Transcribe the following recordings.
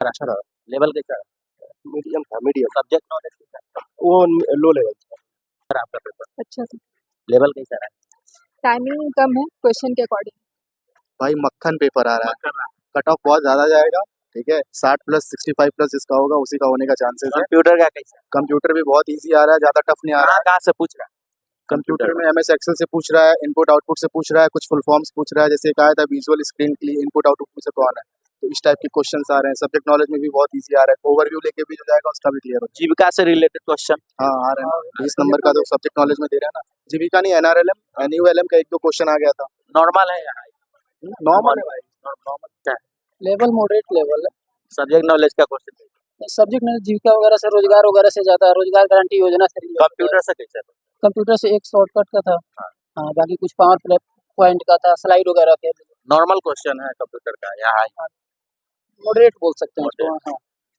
अच्छा रहा। लेवल कैसा रहा? मीडियम था, मीडियम। सब्जेक्ट नॉलेज कैसा रहा? वो लो लेवल था। आपका पेपर अच्छा था। लेवल कैसा रहा? टाइमिंग कम है क्वेश्चन के अकॉर्डिंग। भाई मक्खन पेपर आ रहा है, मक्खन रहा। कट ऑफ बहुत ज्यादा जाएगा। ठीक है, 60 प्लस 65 प्लस जिसका होगा उसी का होने का चांसेस है। कंप्यूटर का कैसा? कंप्यूटर भी बहुत इजी आ रहा है, ज्यादा टफ नहीं आ रहा है। कहाँ से पूछ रहा है? कंप्यूटर में एमएस एक्सेल से पूछ रहा है, इनपुट आउटपुट से पूछ रहा है, कुछ फुल फॉर्म्स पूछ रहा है, जैसे एक आया था विजुअल स्क्रीन के लिए इनपुट आउटपुट से तो आना है, तो इस टाइप के क्वेश्चंस आ रहे हैं। सब्जेक्ट नॉलेज में भी बहुत इजी आ रहा है, ओवरव्यू लेके भी जो जाएगा उसका भी क्लियर हो। जीविका से रिलेटेड क्वेश्चन हाँ आ रहे हैं, 20 नंबर का तो सब्जेक्ट नॉलेज में दे रहा है ना। जीविका नहीं, एनआरएलएम एनयूएलएम का एक दो क्वेश्चन आ गया था। नॉर्मल है या नॉर्मल है भाई। नॉर्मल क्या है? लेवल मॉडरेट लेवल है। सब्जेक्ट नॉलेज का क्वेश्चन सब्जेक्ट में जीविका वगैरह से, रोजगार वगैरह से ज्यादा, रोजगार गारंटी योजना से related है। कंप्यूटर से कैसा? कंप्यूटर से एक शॉर्टकट का था। हाँ। हाँ, बाकी कुछ पावर पॉइंट का था, स्लाइड वगैरह के। नॉर्मल क्वेश्चन है कंप्यूटर का या हाई? मॉडरेट बोल सकते हैं उसको। हाँ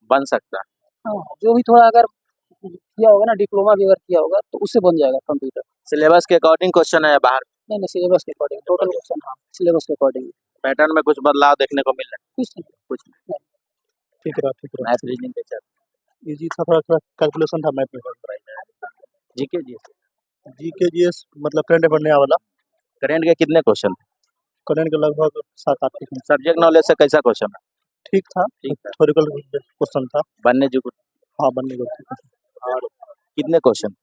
बन सकता है। हाँ, जो भी थोड़ा अगर किया होगा ना, डिप्लोमा भी अगर किया होगा तो उससे बन जाएगा कंप्यूटर। सिलेबस के अकॉर्डिंग क्वेश्चन है या बाहर? नहीं, सिलेबस के अकॉर्डिंग टोटल क्वेश्चन। हाँ, सिलेबस के अकॉर्डिंग पैटर्न में कुछ बदलाव देखने को मिल रहा है? कुछ नहीं। कुछ नहीं। ठीक रहा। मैथ रीजनिंग कैसा? इजी था, थोड़ा कैलकुलेशन था मैथ में। जीके जी जीके जीएस मतलब करंट अफेयर नया वाला, करंट के कितने क्वेश्चन? करंट के लगभग 7-8 सब्जेक्ट नॉलेज से कैसा क्वेश्चन है? ठीक था। ठीक है। हिस्टोरिकल क्वेश्चन था। बनने जो हाँ बनने को ठीक है। और कितने क्वेश्चन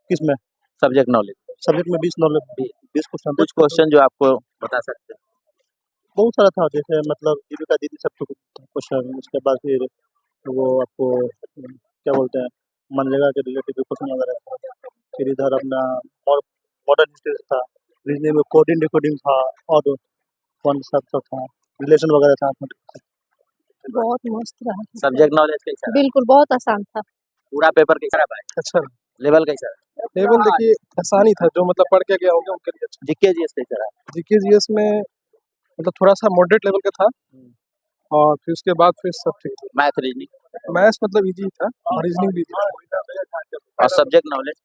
किसमें? Subject knowledge? सब्जेक्ट में 20 नॉलेज 20 क्वेश्चन। कुछ क्वेश्चन जो आपको बता सकते हैं? बहुत सारा था, जैसे मतलब जीविका दीदी सब क्वेश्चन, उसके बाद फिर वो आपको क्या बोलते हैं मनरेगा के रिलेटेड क्वेश्चन वगैरह था। फिर इधर अपना मॉडर्न हिस्ट्री था, रीजनिंग में कोडिंग डिकोडिंग था, और वन सब था, रिलेशन वगैरह था। बहुत मस्त रहा। सब्जेक्ट नॉलेज कैसा? बिल्कुल बहुत आसान था। पूरा पेपर कैसा रहा भाई? अच्छा लेवल कैसा? लेवल देखिए आसानी था, जो मतलब पढ़ के गया होगा उनके लिए अच्छा। जीके जीएस कैसा रहा? जीके जीएस में मतलब थोड़ा सा मॉडरेट लेवल का था, और फिर उसके बाद फिर सब ठीक था। Math reasoning? मैथ्स मतलब इजी था, और रीजनिंग भी इजी था। और subject knowledge?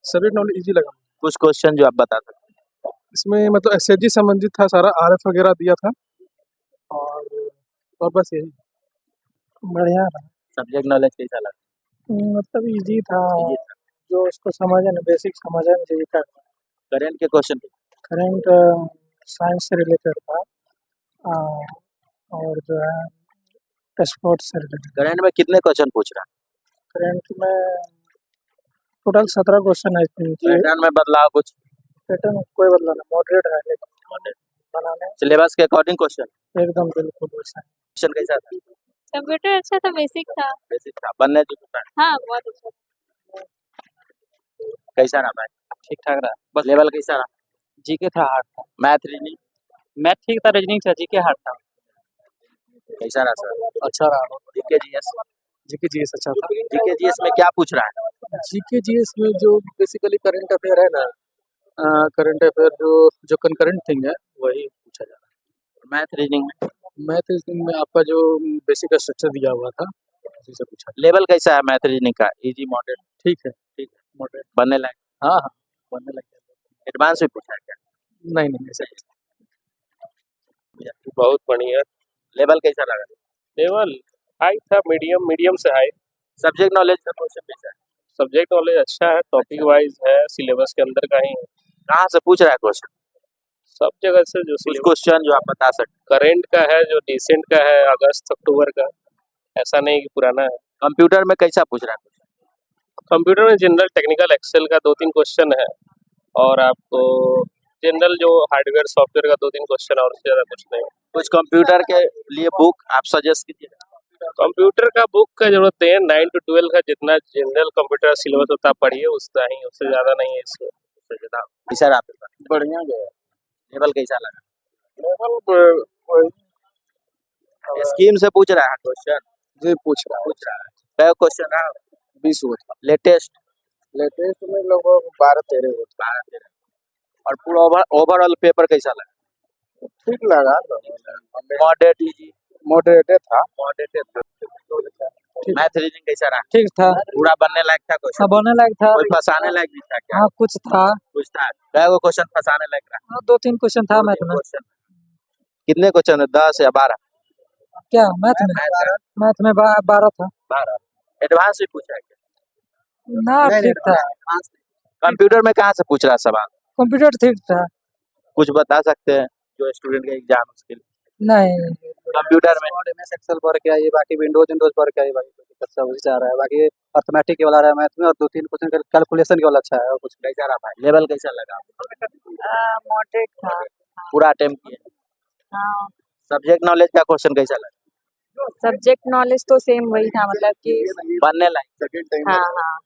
Subject knowledge easy लगा। कुछ क्वेश्चन जो आप बता सकते हैं? इसमें मतलब एसएसजी संबंधित था सारा, आरएफ वगैरह दिया था, और बस यही बढ़िया रहा। सब्जेक्ट नॉलेज कैसा लगा? मतलब इजी था, Easy था। जो उसको समझे ना, बेसिक समझे ना जीविका। करंट के क्वेश्चन करंट साइंस से रिलेटेड था, और जो है स्पोर्ट्स से रिलेटेड। करंट में कितने क्वेश्चन पूछ रहा है? करंट में टोटल 17 क्वेश्चन है। पैटर्न में बदलाव कुछ? पैटर्न कोई बदला नहीं, मॉडरेट है बनाने। सिलेबस के अकॉर्डिंग क्वेश्चन एकदम बिल्कुल वैसा। क्वेश्चन कैसा था? कंप्यूटर अच्छा था, बेसिक था। बेसिक था। बनने जो था हाँ, बहुत अच्छा। कैसा रहा भाई? ठीक ठाक रहा। बस लेवल कैसा रहा? जीके था, हार्ड था। मैथ रीजनिंग मैथ ठीक था, रीजनिंग था, जीके हार्ड था। कैसा रहा सर? अच्छा रहा। GK GS? जीके जीएस अच्छा था। जीके जीएस में क्या पूछ रहा है? जीके जीएस में जो बेसिकली करंट अफेयर है ना, करंट अफेयर जो कंकरेंट थिंग है वही पूछा जा रहा मैथ रीजनिंग में? है। मैथ रीजनिंग में आपका जो बेसिक स्ट्रक्चर दिया हुआ था उसी से पूछा। लेवल कैसा है मैथ रीजनिंग का? Easy moderate? ठीक है, ठीक है। मॉडरेट। बनने लायक? हाँ हाँ बनने लग गया। एडवांस भी पूछा है क्या? नहीं ऐसा बहुत बढ़िया। लेवल कैसा लगा? लेवल हाई था, मीडियम से हाई। सब्जेक्ट नॉलेज का क्वेश्चन कैसा है? सब्जेक्ट नॉलेज अच्छा है, टॉपिक वाइज है, सिलेबस के अंदर का ही है। कहाँ से पूछ रहा है क्वेश्चन? सब जगह से जो कुछ क्वेश्चन जो आप बता सकते? करेंट का है, जो रिसेंट का है, अगस्त अक्टूबर का, ऐसा नहीं कि पुराना है। कंप्यूटर में कैसा पूछ रहा है? कंप्यूटर में जनरल टेक्निकल एक्सेल का 2-3 क्वेश्चन है, और आपको जनरल जो हार्डवेयर सॉफ्टवेयर का 2-3 क्वेश्चन, और उससे ज़्यादा कुछ नहीं। कुछ कंप्यूटर के लिए बुक आप सजेस्ट कीजिए। कंप्यूटर का बुक का जरूरत नहीं है, 9 to 12 का जितना जनरल कंप्यूटर सिलेबस होता है पढ़िए, उसका ही, उससे ज़्यादा नहीं है इसमें। कैसा रहा पेपर? बढ़िया गया। लेवल कैसा लगा? लेवल स्कीम से पूछ रहा है क्वेश्चन? जी पूछ रहा है। क्या क्वेश्चन रहा? 20 हुआ था। लेटेस्ट में लगभग 12-13 हुआ था। 12-13। और पूरा ओवरऑल पेपर कैसा लगा? ठीक लगा। Moderate easy? मॉडरेट था। मॉडरेट था। मैथ रीजनिंग कैसा रहा? ठीक था। पूरा बनने लायक था क्वेश्चन? हाँ, बनने लायक था। कोई फंसाने लायक भी था क्या? हाँ, कुछ था। कुछ था। क्या वो क्वेश्चन फंसाने लायक रहा? हाँ, 2-3 क्वेश्चन था मैथ में। क्वेश्चन कितने क्वेश्चन है? 10 या 12? क्या मैथ में? मैथ में 12 था। 12 एडवांस भी पूछा है क्या? ना ठीक था। कंप्यूटर में कहाँ से पूछ रहा है सवाल? कंप्यूटर ठीक था। कुछ बता सकते हैं जो स्टूडेंट का एग्जाम उसके लिए? नहीं, कंप्यूटर में एमएस एक्सेल पढ़ के आइए, बाकी विंडोज पढ़ के आइए, बाकी कोई दिक्कत सब वही से आ रहा है। बाकी अर्थमेटिक के वाला रहा है मैथ में, और 2-3 क्वेश्चन कैलकुलेशन के वाला अच्छा है, और कुछ कैसा रहा भाई? लेवल कैसा लगा? मॉडरेट था। पूरा अटेम्प्ट किए? हाँ, सब्जेक्ट नॉलेज का क्वेश्चन कैसा लगा? सब्जेक्ट नॉलेज तो सेम वही था, मतलब कि बनने लायक? हाँ हाँ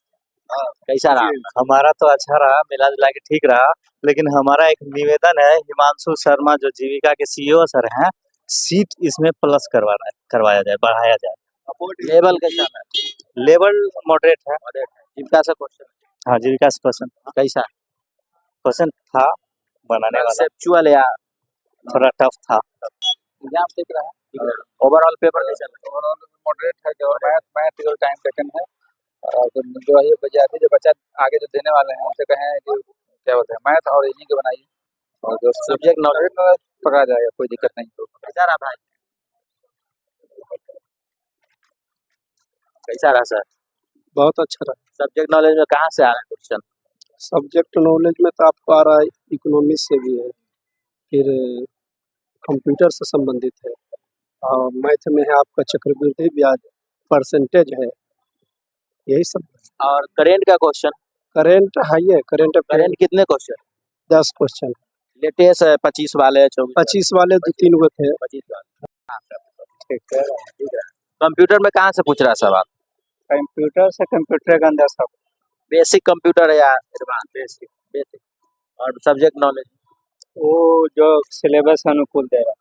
कैसा रहा? हमारा तो अच्छा रहा, मिला जुला के ठीक रहा, लेकिन हमारा एक निवेदन है, हिमांशु शर्मा जो जीविका के सीईओ सर हैं, सीट इसमें प्लस करवाया जाए, बढ़ाया जाए। लेवल कैसा था? लेवल मॉडरेट है। जीविका से क्वेश्चन हाँ, जीविका से कैसा? क्वेश्चन था बनाने वाला, कंसेप्चुअल या थोड़ा टफ था। एग्जाम ठीक रहा? ओवरऑल पेपर कैसा लगा? ओवरऑल मॉडरेट है, जो मैथ जो टाइम टेकन है, और जो है विद्यार्थी जो बच्चा आगे जो देने वाले हैं उनसे कहें कि क्या बोलते हैं, मैथ और इन्हीं के बनाइए, और जो सब्जेक्ट नॉलेज पकड़ा जाएगा, कोई दिक्कत नहीं। तो कैसा रहा भाई? कैसा रहा सर? बहुत अच्छा रहा। सब्जेक्ट नॉलेज में कहाँ से आ रहा है क्वेश्चन? सब्जेक्ट नॉलेज में तो आपको आ रहा है, इकोनॉमिक्स से भी है, फिर कंप्यूटर से संबंधित है, और मैथ में है आपका चक्रवृद्धि ब्याज, परसेंटेज है, यही सब। और करेंट का क्वेश्चन? करेंट हाई है, करेंट करेंट कितने क्वेश्चन? 10 क्वेश्चन, लेटेस्ट है 25 वाले 24 25 वाले 2-3 गो थे। 25 वाले। ठीक है ठीक है। कंप्यूटर में कहाँ से पूछ रहा है सवाल? कंप्यूटर से, कंप्यूटर के अंदर सब बेसिक कंप्यूटर है या एडवांस? Basic basic. और सब्जेक्ट नॉलेज? वो जो सिलेबस अनुकूल दे रहा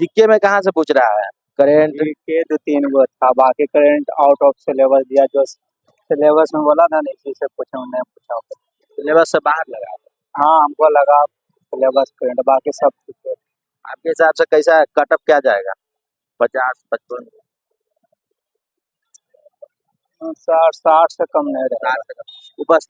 जीके में कहाँ से पूछ रहा है? करेंट के 2-3 गो था, बाकी करंट आउट ऑफ सिलेबस दिया, जो सिलेबस में बोला था नहीं, इसी से पूछा, नहीं पूछा। सिलेबस से बाहर लगा? हाँ, हमको लगा सिलेबस करंट, बाकी सब ठीक है। आपके हिसाब से कैसा है? कटअप क्या जाएगा? 50 55? 60 से कम नहीं रहा। उपस्थित